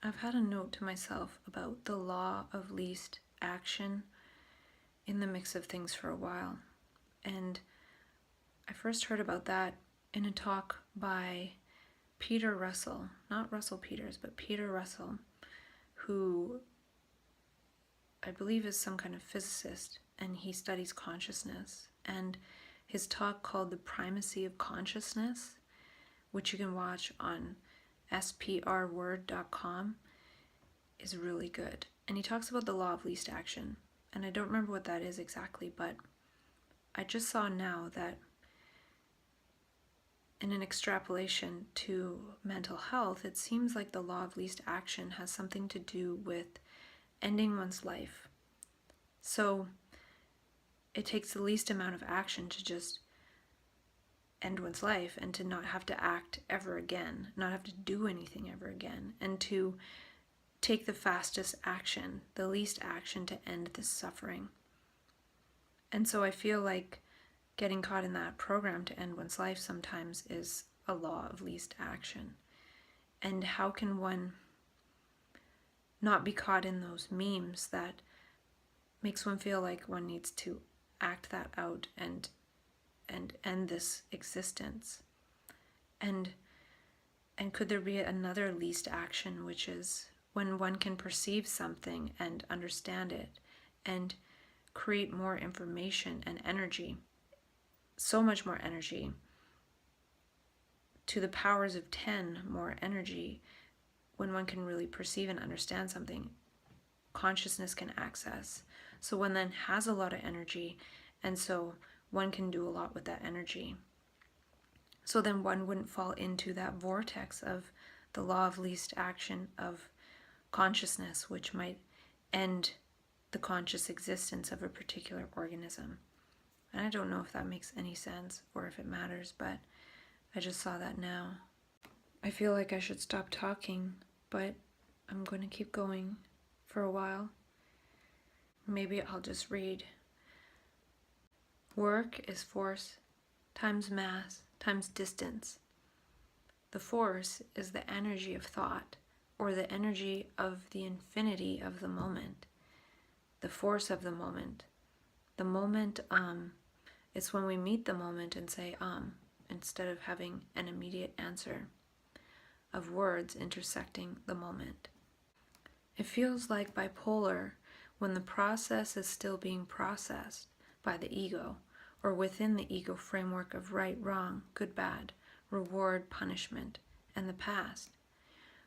I've had a note to myself about the law of least action in the mix of things for a while. And I first heard about that in a talk by Peter Russell, not Russell Peters, but Peter Russell, who I believe is some kind of physicist, and he studies consciousness. And his talk called The Primacy of Consciousness, which you can watch on sprword.com, is really good. And he talks about the law of least action. And I don't remember what that is exactly, but I just saw now that in an extrapolation to mental health, it seems like the law of least action has something to do with ending one's life. So it takes the least amount of action to just end one's life and to not have to act ever again, not have to do anything ever again, and to take the fastest action, the least action to end this suffering. And so I feel like getting caught in that program to end one's life sometimes is a law of least action. And how can one not be caught in those memes that makes one feel like one needs to act that out and end this existence? And could there be another least action, which is when one can perceive something and understand it and create more information and energy, so much more energy, to the powers of 10 more energy. When one can really perceive and understand something, consciousness can access. So one then has a lot of energy, and so one can do a lot with that energy. So then one wouldn't fall into that vortex of the law of least action of consciousness, which might end the conscious existence of a particular organism. And I don't know if that makes any sense or if it matters, but I just saw that now. I feel like I should stop talking, but I'm going to keep going for a while. Maybe I'll just read. Work is force times mass times distance. The force is the energy of thought, or the energy of the infinity of the moment. The force of the moment. The moment, it's when we meet the moment and say, instead of having an immediate answer of words intersecting the moment. It feels like bipolar when the process is still being processed by the ego, or within the ego framework of right, wrong, good, bad, reward, punishment, and the past.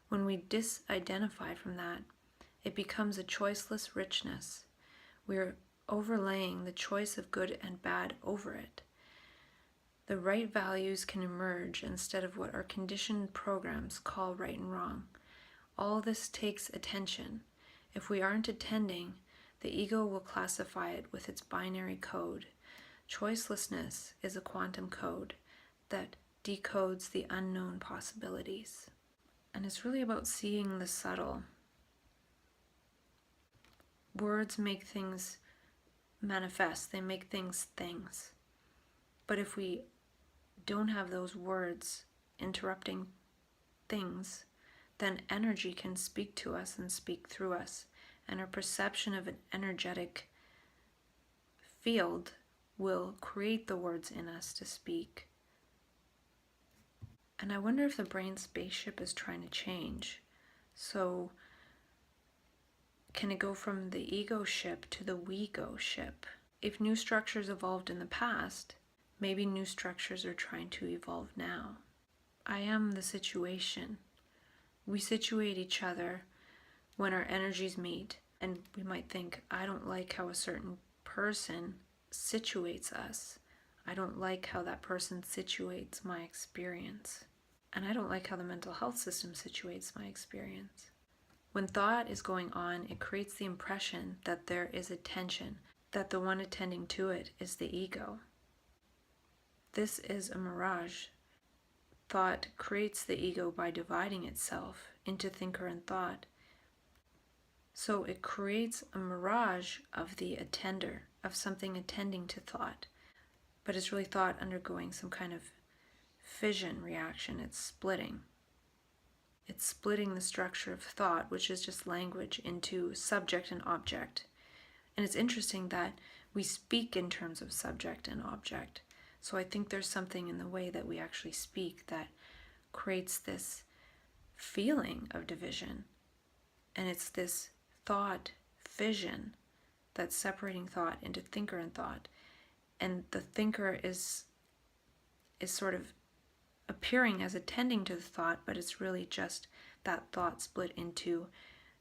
When we disidentify from that, it becomes a choiceless richness. We're overlaying the choice of good and bad over it. The right values can emerge instead of what our conditioned programs call right and wrong. All this takes attention. If we aren't attending, the ego will classify it with its binary code. Choicelessness is a quantum code that decodes the unknown possibilities. And it's really about seeing the subtle. Words make things manifest, they make things things. But if we don't have those words interrupting things, then energy can speak to us and speak through us, and our perception of an energetic field will create the words in us to speak. And I wonder if the brain spaceship is trying to change. So can it go from the ego ship to the we-go ship? If new structures evolved in the past, maybe new structures are trying to evolve now. I am the situation. We situate each other when our energies meet, and we might think, I don't like how a certain person situates us. I don't like how that person situates my experience. And I don't like how the mental health system situates my experience. When thought is going on, it creates the impression that there is a tension, that the one attending to it is the ego. This is a mirage. Thought creates the ego by dividing itself into thinker and thought. So it creates a mirage of the attender, of something attending to thought. But it's really thought undergoing some kind of fission reaction. It's splitting. It's splitting the structure of thought, which is just language, into subject and object. And it's interesting that we speak in terms of subject and object. So I think there's something in the way that we actually speak that creates this feeling of division. And it's this thought fission that's separating thought into thinker and thought. And the thinker is sort of appearing as attending to the thought, but it's really just that thought split into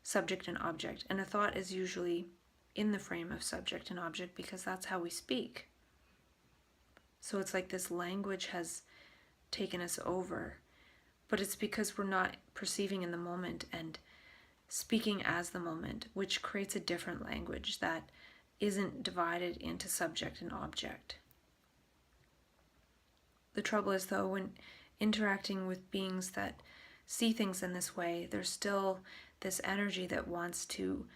subject and object. And a thought is usually in the frame of subject and object because that's how we speak. So it's like this language has taken us over, but it's because we're not perceiving in the moment and speaking as the moment, which creates a different language that isn't divided into subject and object. The trouble is, though, when interacting with beings that see things in this way, there's still this energy that wants to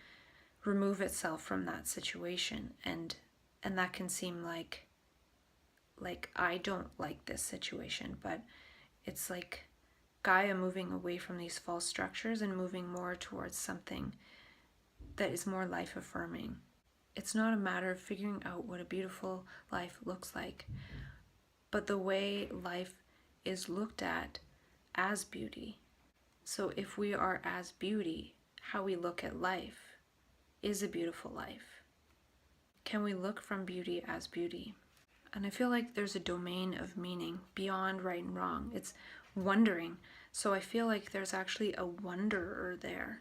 remove itself from that situation, and that can seem like I don't like this situation, but it's like Gaia moving away from these false structures and moving more towards something that is more life affirming. It's not a matter of figuring out what a beautiful life looks like, but the way life is looked at as beauty. So if we are as beauty, how we look at life is a beautiful life. Can we look from beauty as beauty? And I feel like there's a domain of meaning beyond right and wrong. It's wondering. So I feel like there's actually a wonderer there.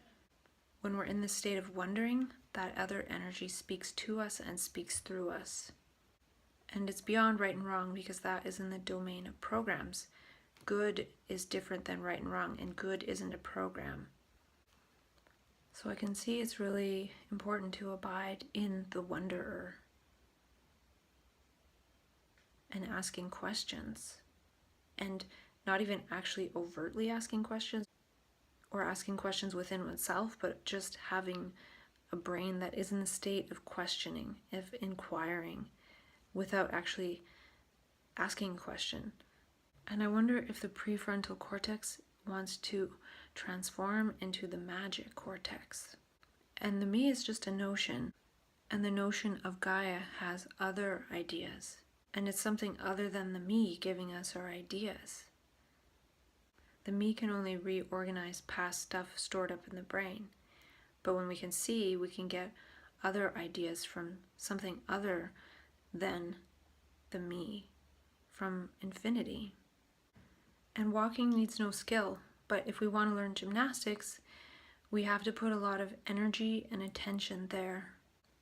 When we're in this state of wondering, that other energy speaks to us and speaks through us. And it's beyond right and wrong because that is in the domain of programs. Good is different than right and wrong, and good isn't a program. So I can see it's really important to abide in the wonderer and asking questions, and not even actually overtly asking questions or asking questions within oneself, but just having a brain that is in the state of questioning, of inquiring, without actually asking a question. And I wonder if the prefrontal cortex wants to transform into the magic cortex. And the me is just a notion, and the notion of Gaia has other ideas. And it's something other than the me giving us our ideas. The me can only reorganize past stuff stored up in the brain. But when we can see, we can get other ideas from something other than the me, from infinity. And walking needs no skill, but if we want to learn gymnastics, we have to put a lot of energy and attention there.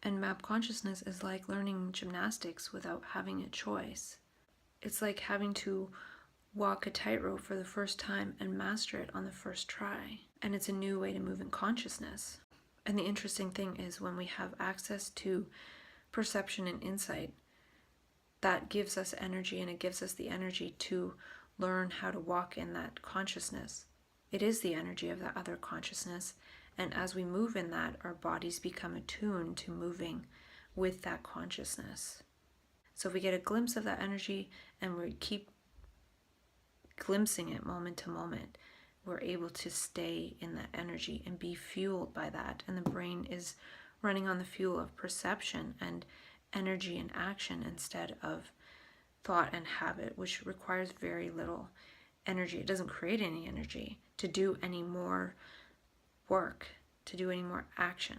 And map consciousness is like learning gymnastics without having a choice. It's like having to walk a tightrope for the first time and master it on the first try. And it's a new way to move in consciousness. And the interesting thing is when we have access to perception and insight, that gives us energy, and it gives us the energy to learn how to walk in that consciousness. It is the energy of that other consciousness. And as we move in that, our bodies become attuned to moving with that consciousness. So if we get a glimpse of that energy and we keep glimpsing it moment to moment, we're able to stay in that energy and be fueled by that. And the brain is running on the fuel of perception and energy and action instead of thought and habit, which requires very little energy. It doesn't create any energy to do any more work, to do any more action.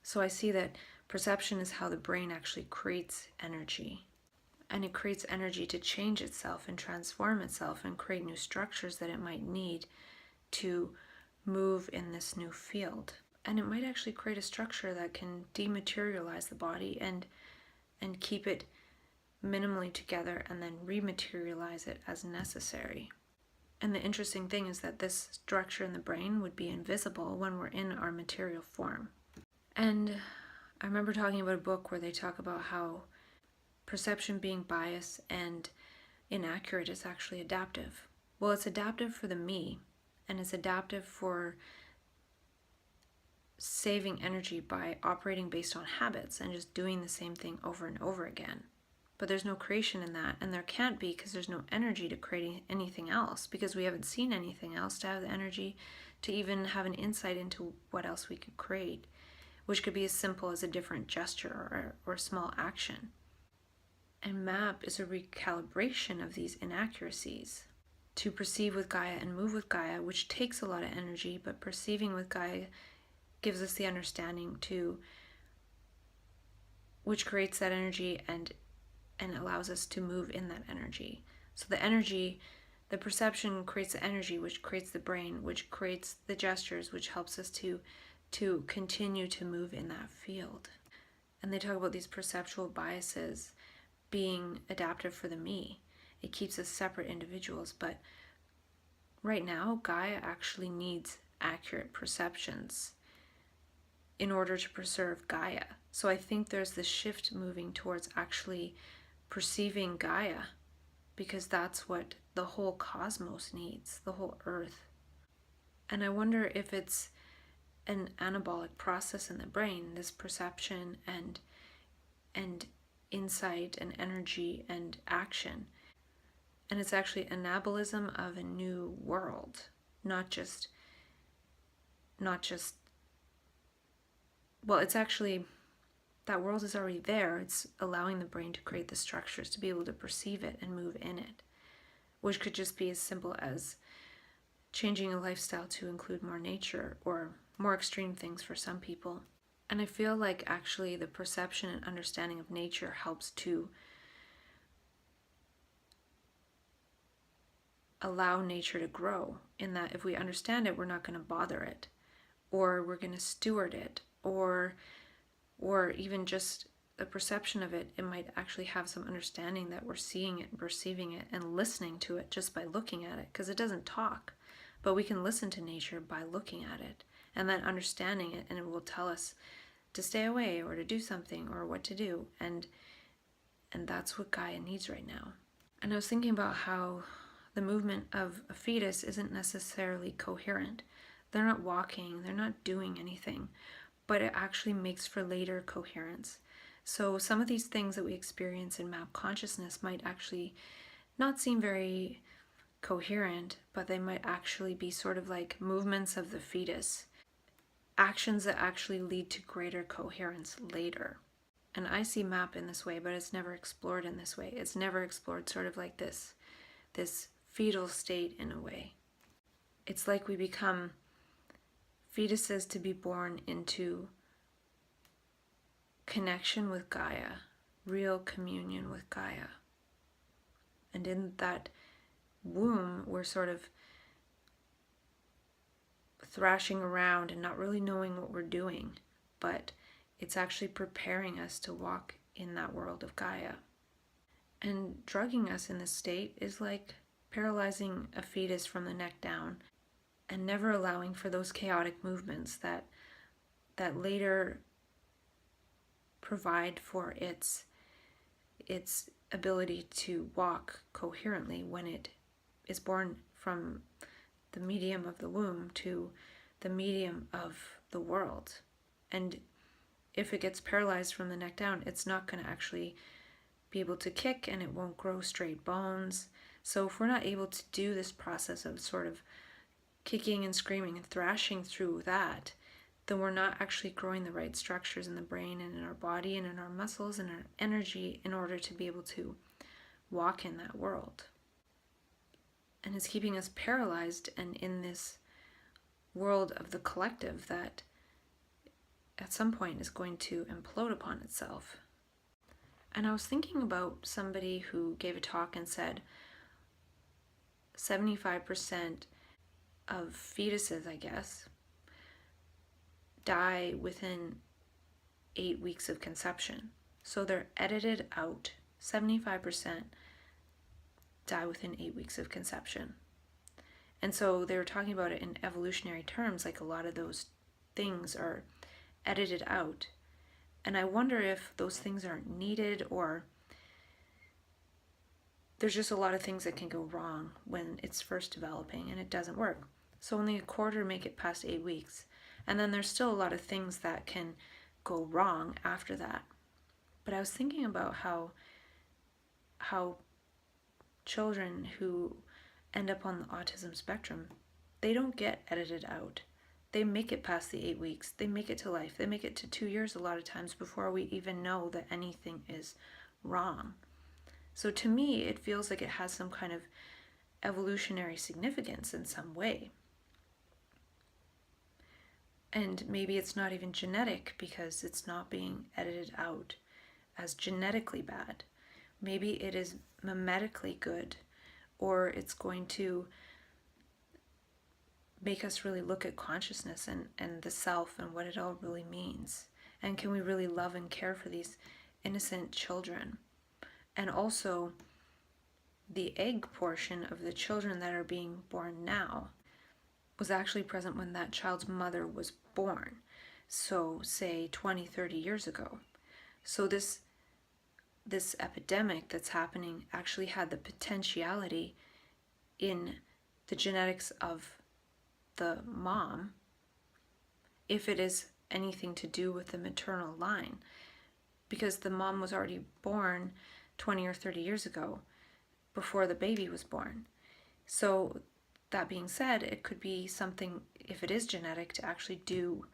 So I see that perception is how the brain actually creates energy. And it creates energy to change itself and transform itself and create new structures that it might need to move in this new field. And it might actually create a structure that can dematerialize the body and keep it minimally together and then rematerialize it as necessary. And the interesting thing is that this structure in the brain would be invisible when we're in our material form. And I remember talking about a book where they talk about how perception being biased and inaccurate is actually adaptive. Well, it's adaptive for the me, and it's adaptive for saving energy by operating based on habits and just doing the same thing over and over again. But there's no creation in that, and there can't be because there's no energy to create anything else, because we haven't seen anything else to have the energy to even have an insight into what else we could create, which could be as simple as a different gesture or a small action. And map is a recalibration of these inaccuracies to perceive with Gaia and move with Gaia, which takes a lot of energy, but perceiving with Gaia gives us the understanding to, which creates that energy and allows us to move in that energy. So the energy, the perception creates the energy, which creates the brain, which creates the gestures, which helps us to continue to move in that field. And they talk about these perceptual biases being adaptive for the me. It keeps us separate individuals, but right now Gaia actually needs accurate perceptions in order to preserve Gaia. So I think there's this shift moving towards actually perceiving Gaia, because that's what the whole cosmos needs, the whole earth. And I wonder if it's an anabolic process in the brain, this perception and insight and energy and action. And it's actually anabolism of a new world, not just well, it's actually, that world is already there. It's allowing the brain to create the structures to be able to perceive it and move in it, which could just be as simple as changing a lifestyle to include more nature, or more extreme things for some people. And I feel like actually the perception and understanding of nature helps to allow nature to grow, in that if we understand it, we're not going to bother it, or we're going to steward it, or even just the perception of it. It might actually have some understanding that we're seeing it and perceiving it and listening to it just by looking at it, because it doesn't talk, but we can listen to nature by looking at it and then understanding it, and it will tell us to stay away or to do something or what to do. And that's what Gaia needs right now. And I was thinking about how the movement of a fetus isn't necessarily coherent. They're not walking, they're not doing anything, but it actually makes for later coherence. So some of these things that we experience in map consciousness might actually not seem very coherent, but they might actually be sort of like movements of the fetus, actions that actually lead to greater coherence later. And I see map in this way, but it's never explored in this way. It's never explored sort of like this fetal state in a way. It's like we become fetuses to be born into connection with Gaia, real communion with Gaia. And in that womb, we're sort of thrashing around and not really knowing what we're doing, but it's actually preparing us to walk in that world of Gaia. And drugging us in this state is like paralyzing a fetus from the neck down and never allowing for those chaotic movements that later provide for its ability to walk coherently when it is born from the medium of the womb to the medium of the world. And if it gets paralyzed from the neck down, it's not going to actually be able to kick, and it won't grow straight bones. So if we're not able to do this process of sort of kicking and screaming and thrashing through that, then we're not actually growing the right structures in the brain and in our body and in our muscles and our energy in order to be able to walk in that world. And it's keeping us paralyzed and in this world of the collective that at some point is going to implode upon itself. And I was thinking about somebody who gave a talk and said 75% of fetuses, I guess, die within 8 weeks of conception. So they're edited out. 75% die within 8 weeks of conception. And so they were talking about it in evolutionary terms, like a lot of those things are edited out. And I wonder if those things aren't needed, or there's just a lot of things that can go wrong when it's first developing and it doesn't work. So only a quarter make it past 8 weeks. And then there's still a lot of things that can go wrong after that. But I was thinking about how children who end up on the autism spectrum, they don't get edited out. They make it past the 8 weeks. They make it to life. They make it to 2 years a lot of times before we even know that anything is wrong. So to me, it feels like it has some kind of evolutionary significance in some way. And maybe it's not even genetic because it's not being edited out as genetically bad. Maybe it is mimetically good, or it's going to make us really look at consciousness and the self and what it all really means. And can we really love and care for these innocent children? And also, the egg portion of the children that are being born now was actually present when that child's mother was born. So, say 20, 30 years ago. So this epidemic that's happening actually had the potentiality in the genetics of the mom, if it is anything to do with the maternal line, because the mom was already born 20 or 30 years ago before the baby was born. So that being said, it could be something, if it is genetic, to actually do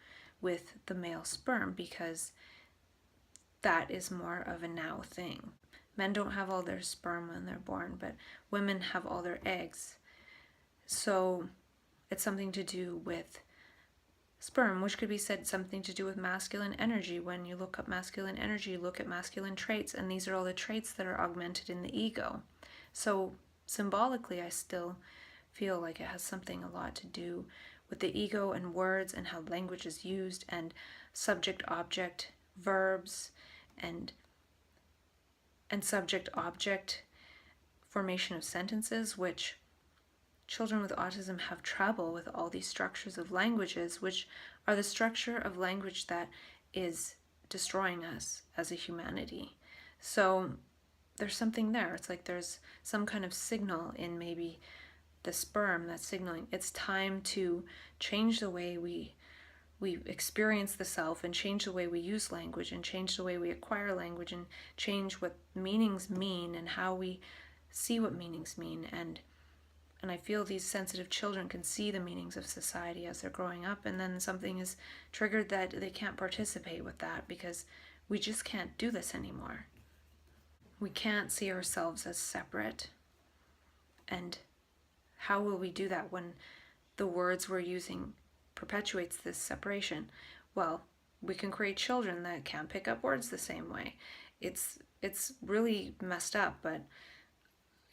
with the male sperm, because that is more of a now thing. Men don't have all their sperm when they're born, but women have all their eggs. So it's something to do with sperm, which could be said something to do with masculine energy. When you look up masculine energy, you look at masculine traits, and these are all the traits that are augmented in the ego. So symbolically, I still feel like it has something a lot to do with the ego and words and how language is used, and subject-object verbs and subject-object formation of sentences, which children with autism have trouble with. All these structures of languages, which are the structure of language that is destroying us as a humanity. So there's something there. It's like there's some kind of signal in maybe the sperm that's signaling it's time to change the way we experience the self, and change the way we use language, and change the way we acquire language, and change what meanings mean and how we see what meanings mean. And I feel these sensitive children can see the meanings of society as they're growing up, and then something is triggered that they can't participate with that because we just can't do this anymore. We can't see ourselves as separate. And how will we do that when the words we're using perpetuates this separation? Well, we can create children that can't pick up words the same way. It's really messed up, but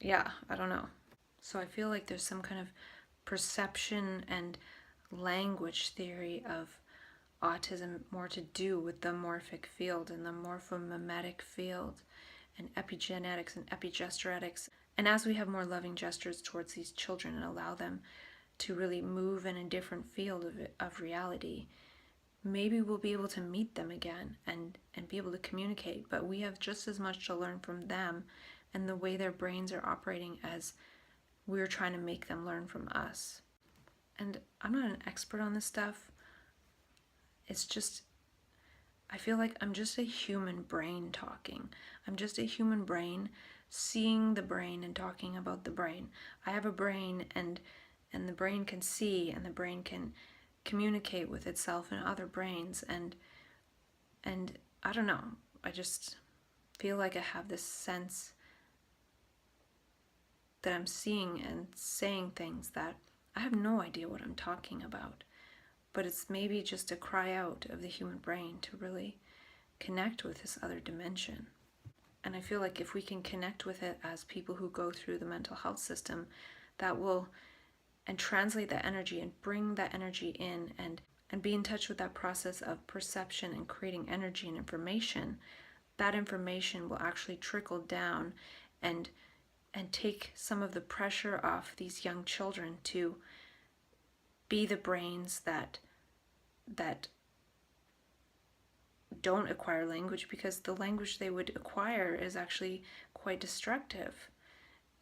yeah, I don't know. So I feel like there's some kind of perception and language theory of autism more to do with the morphic field and the morphomimetic field and epigenetics and epigesturetics. And as we have more loving gestures towards these children and allow them to really move in a different field of reality, maybe we'll be able to meet them again and be able to communicate. But we have just as much to learn from them and the way their brains are operating as we're trying to make them learn from us. And I'm not an expert on this stuff. It's just, I feel like I'm just a human brain talking. I'm just a human brain seeing the brain and talking about the brain. I have a brain, and the brain can see, and the brain can communicate with itself and other brains, and I don't know, I just feel like I have this sense that I'm seeing and saying things that I have no idea what I'm talking about, but it's maybe just a cry out of the human brain to really connect with this other dimension. And I feel like if we can connect with it as people who go through the mental health system, that will, and translate that energy and bring that energy in, and be in touch with that process of perception and creating energy and information, that information will actually trickle down and take some of the pressure off these young children to be the brains that don't acquire language, because the language they would acquire is actually quite destructive.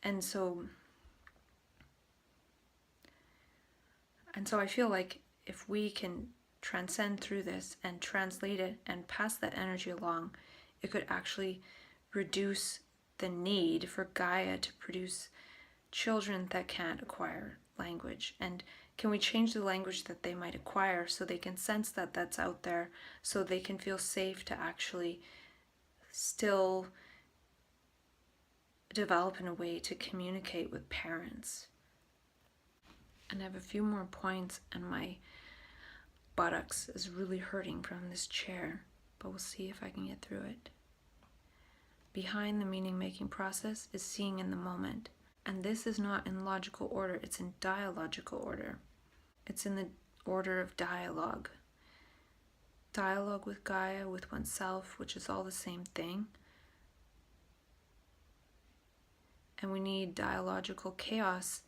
And so I feel like if we can transcend through this and translate it and pass that energy along, it could actually reduce the need for Gaia to produce children that can't acquire language, and Can we change the language that they might acquire so they can sense that that's out there, so they can feel safe to actually still develop in a way to communicate with parents? And I have a few more points, and my buttocks is really hurting from this chair, but we'll see if I can get through it. Behind the meaning-making process is seeing in the moment. And this is not in logical order, it's in dialogical order. It's in the order of dialogue. Dialogue with Gaia, with oneself, which is all the same thing. And we need dialogical chaos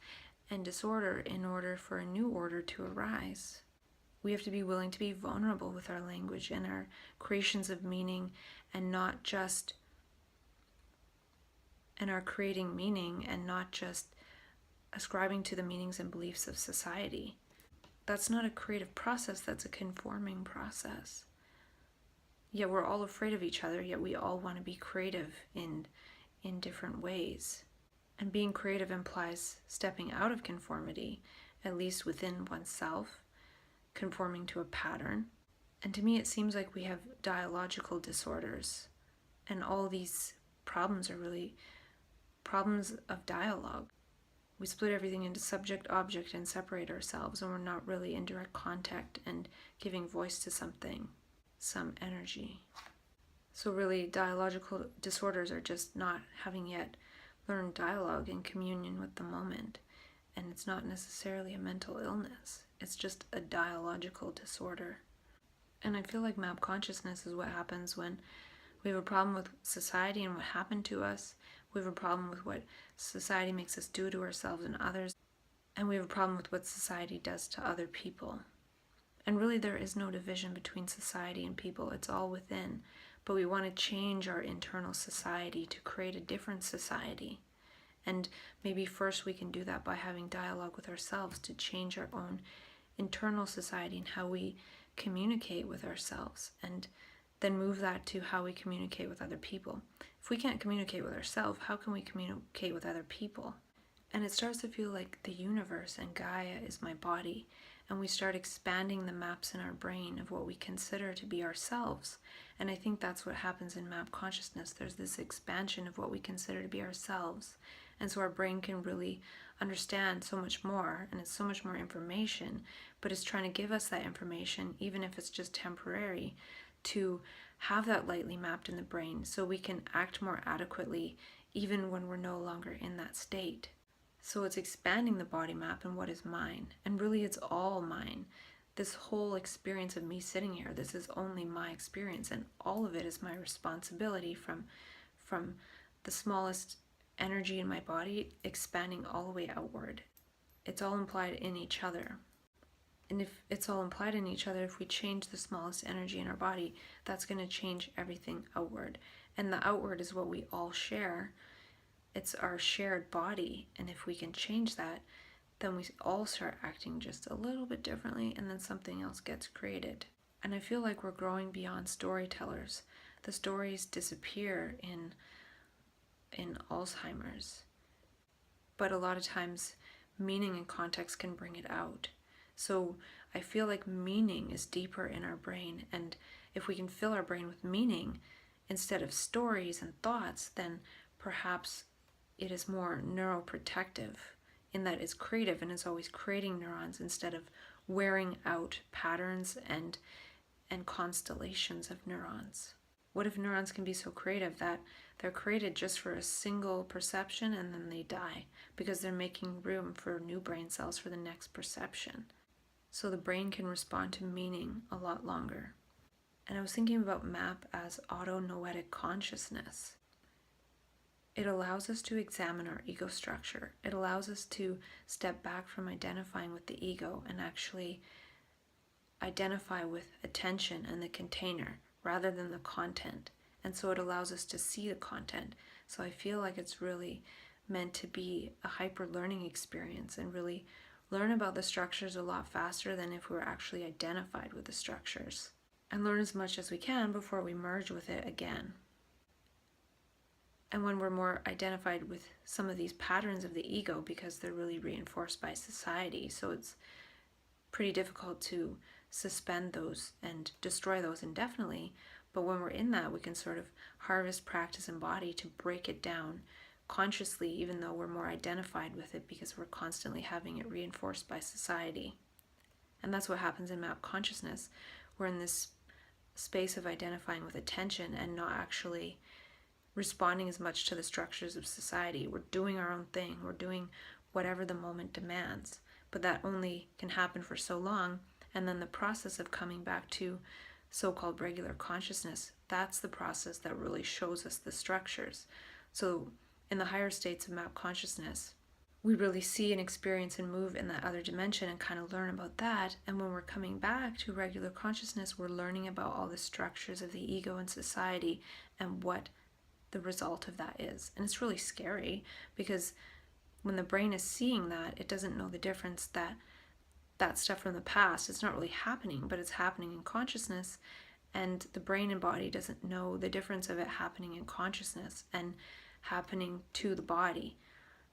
and disorder in order for a new order to arise. We have to be willing to be vulnerable with our language and our creations of meaning, and not just and are creating meaning and not just ascribing to the meanings and beliefs of society. That's not a creative process, that's a conforming process. Yet we're all afraid of each other, yet we all want to be creative in different ways. And being creative implies stepping out of conformity, at least within oneself, conforming to a pattern. And to me it seems like we have dialogical disorders, and all these problems are really problems of dialogue. We split everything into subject, object, and separate ourselves, and we're not really in direct contact and giving voice to something, some energy. So really, dialogical disorders are just not having yet learned dialogue in communion with the moment. And it's not necessarily a mental illness. It's just a dialogical disorder. And I feel like map consciousness is what happens when we have a problem with society and what happened to us. We have a problem with what society makes us do to ourselves and others. And we have a problem with what society does to other people. And really there is no division between society and people. It's all within. But we want to change our internal society to create a different society. And maybe first we can do that by having dialogue with ourselves to change our own internal society and how we communicate with ourselves, and then move that to how we communicate with other people. If we can't communicate with ourselves, how can we communicate with other people? And it starts to feel like the universe and Gaia is my body, and we start expanding the maps in our brain of what we consider to be ourselves. And I think that's what happens in map consciousness. There's this expansion of what we consider to be ourselves. And so our brain can really understand so much more, and it's so much more information, but it's trying to give us that information, even if it's just temporary, to have that lightly mapped in the brain so we can act more adequately even when we're no longer in that state. So it's expanding the body map and what is mine. And really it's all mine. This whole experience of me sitting here, this is only my experience, and all of it is my responsibility, from the smallest energy in my body expanding all the way outward. It's all implied in each other. And if it's all implied in each other, if we change the smallest energy in our body, that's going to change everything outward. And the outward is what we all share. It's our shared body. And if we can change that, then we all start acting just a little bit differently, and then something else gets created. And I feel like we're growing beyond storytellers. The stories disappear in Alzheimer's. But a lot of times, meaning and context can bring it out. So I feel like meaning is deeper in our brain, and if we can fill our brain with meaning instead of stories and thoughts, then perhaps it is more neuroprotective, in that it's creative and it's always creating neurons instead of wearing out patterns and constellations of neurons. What if neurons can be so creative that they're created just for a single perception and then they die because they're making room for new brain cells for the next perception? So the brain can respond to meaning a lot longer. And I was thinking about MAP as autonoetic consciousness. It allows us to examine our ego structure. It allows us to step back from identifying with the ego and actually identify with attention and the container rather than the content. And so it allows us to see the content. So I feel like it's really meant to be a hyper learning experience and really learn about the structures a lot faster than if we were actually identified with the structures. And learn as much as we can before we merge with it again. And when we're more identified with some of these patterns of the ego, because they're really reinforced by society, so it's pretty difficult to suspend those and destroy those indefinitely. But when we're in that, we can sort of harvest, practice, and body to break it down consciously, even though we're more identified with it because we're constantly having it reinforced by society. And that's what happens in map consciousness. We're in this space of identifying with attention and not actually responding as much to the structures of society. We're doing our own thing. We're doing whatever the moment demands. But that only can happen for so long. And then the process of coming back to so-called regular consciousness, that's the process that really shows us the structures. So in the higher states of map consciousness, we really see and experience and move in that other dimension and kind of learn about that. And when we're coming back to regular consciousness, we're learning about all the structures of the ego and society and what the result of that is. And it's really scary because when the brain is seeing that, it doesn't know the difference that stuff from the past, it's not really happening, but it's happening in consciousness. And the brain and body doesn't know the difference of it happening in consciousness and happening to the body.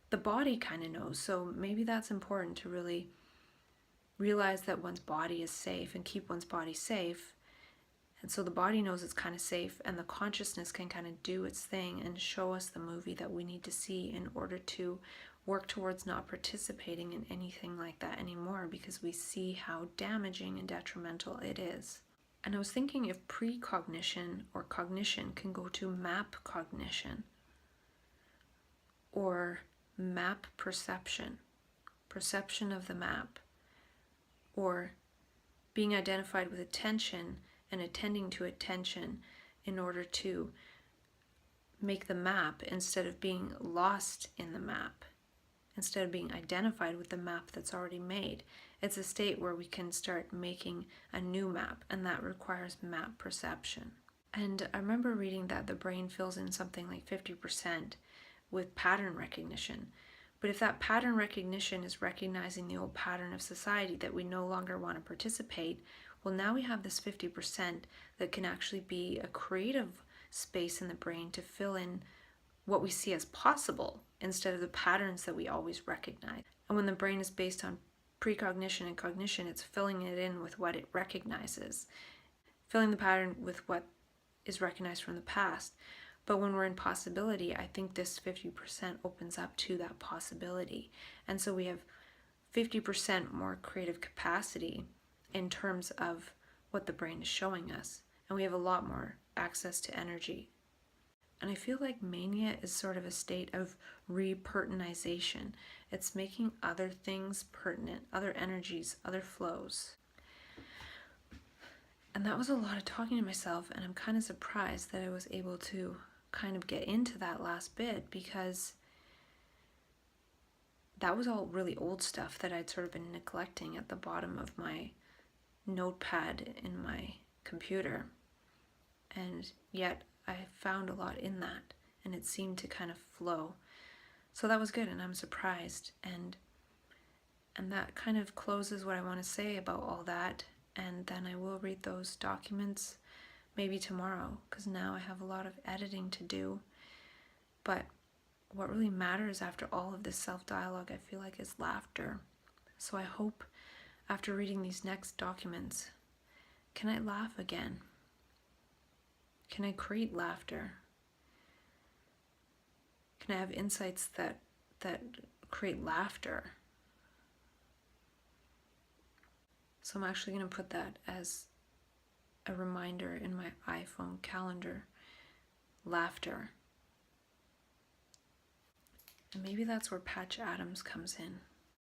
The body kind of knows, so maybe that's important to really realize that one's body is safe and keep one's body safe. And so the body knows it's kind of safe, and the consciousness can kind of do its thing and show us the movie that we need to see in order to work towards not participating in anything like that anymore, because we see how damaging and detrimental it is. And I was thinking if precognition or cognition can go to map cognition, or map perception, perception of the map, or being identified with attention and attending to attention in order to make the map instead of being lost in the map, instead of being identified with the map that's already made. It's a state where we can start making a new map, and that requires map perception. And I remember reading that the brain fills in something like 50% with pattern recognition. But if that pattern recognition is recognizing the old pattern of society that we no longer want to participate, well, now we have this 50% that can actually be a creative space in the brain to fill in what we see as possible instead of the patterns that we always recognize. And when the brain is based on precognition and cognition, it's filling it in with what it recognizes, filling the pattern with what is recognized from the past. But when we're in possibility, I think this 50% opens up to that possibility. And so we have 50% more creative capacity in terms of what the brain is showing us. And we have a lot more access to energy. And I feel like mania is sort of a state of repertonization. It's making other things pertinent, other energies, other flows. And that was a lot of talking to myself, and I'm kind of surprised that I was able to kind of get into that last bit, because that was all really old stuff that I'd sort of been neglecting at the bottom of my notepad in my computer. And yet I found a lot in that, and it seemed to kind of flow. So that was good, and I'm surprised. And that kind of closes what I want to say about all that. And then I will read those documents maybe tomorrow, because now I have a lot of editing to do. But what really matters after all of this self-dialogue, I feel like, is laughter. So I hope after reading these next documents, can I laugh again? Can I create laughter? Can I have insights that create laughter? So I'm actually going to put that as a reminder in my iPhone calendar. Laughter. And maybe that's where Patch Adams comes in.